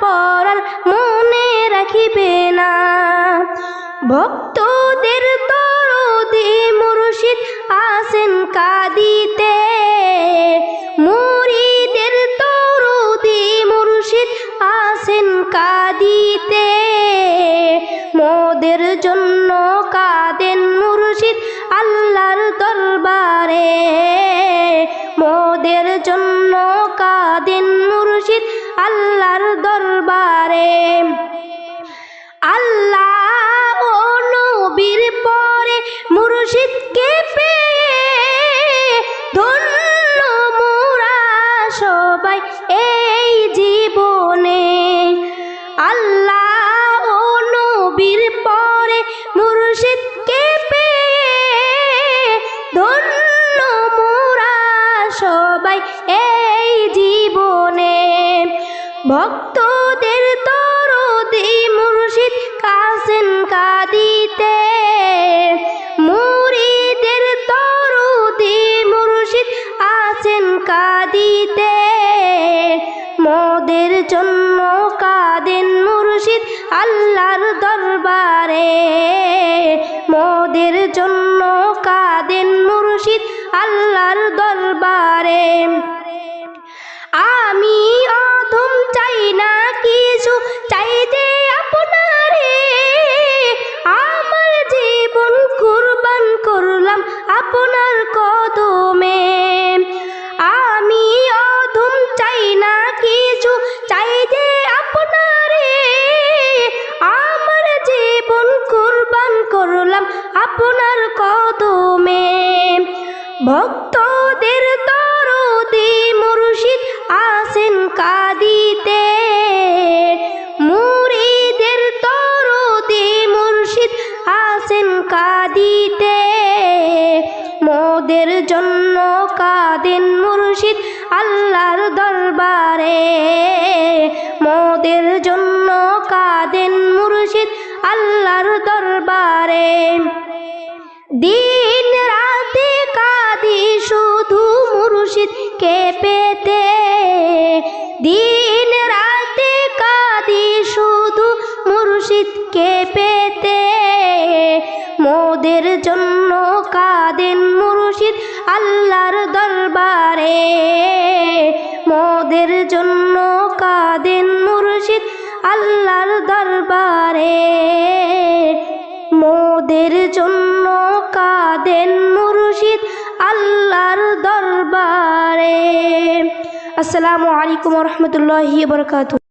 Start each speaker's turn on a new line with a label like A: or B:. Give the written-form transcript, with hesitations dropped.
A: পর আর মনে রাখিবে না। ভক্তদের দরদি মুর্শিদ আসেন কাঁদিতে, মুরিদের দরদি মুর্শিদ আসেন কাঁদিতে। মোদের জন্য কাঁদেন মুর্শিদ আল্লাহর দরবারে, মোদের জন্য কাঁদেন মুর্শিদ আল্লাহর দরবারে। আল্লাহ ও নবীর পরে মুর্শিদকে পেয়ে ধন্য মোরা সবাই এই জীবনে। আল্লাহ ও নবীর পরে মুর্শিদকে পেয়ে ধন্য মোরা সবাই এই জীবনে। ভক্তদের দরদি মুর্শিদ কাসেন কাঁদিতে, মুরিদের দরদি মুর্শিদ আসেন কাঁদিতে। মোদের জন্য কাঁদেন মুর্শিদ আল্লাহর দরবারে, মোদের জন্য কাঁদেন মুর্শিদ আল্লাহর দরবারে। আমি অধম চাই না কিছু, চাই যে আপনারে, আমার জীবন কুরবান করলাম আপনার কদমে। আমি অধম চাই না কিছু, চাই যে আপনারে, আমার জীবন কুরবান করলাম আপনার কদমে। ভক্তদের দরদি মুর্শিদ আসেন কাঁদিতে, মুরিদের দরদি মুর্শিদ আসেন কাঁদিতে। মোদের জন্য কাঁদেন মুর্শিদ আল্লাহর দরবারে, মোদের জন্য কাঁদেন মুর্শিদ আল্লাহর দরবারে। দিন রাতে কাঁদি শুধু মুর্শিদকে পেতে, দিন রাতে কাঁদি শুধু মুর্শিদকে পেতে। মোদের জন্য কাঁদেন মুর্শিদ আল্লাহর দরবারে, মোদের জন্য কাঁদেন মুর্শিদ আল্লাহর দরবারে, মোদের জন্য কাঁদেন মুর্শিদ আল্লাহর দরবারে। আসসালামু আলাইকুম ওয়া রাহমাতুল্লাহি ওয়া বারাকাতুহু।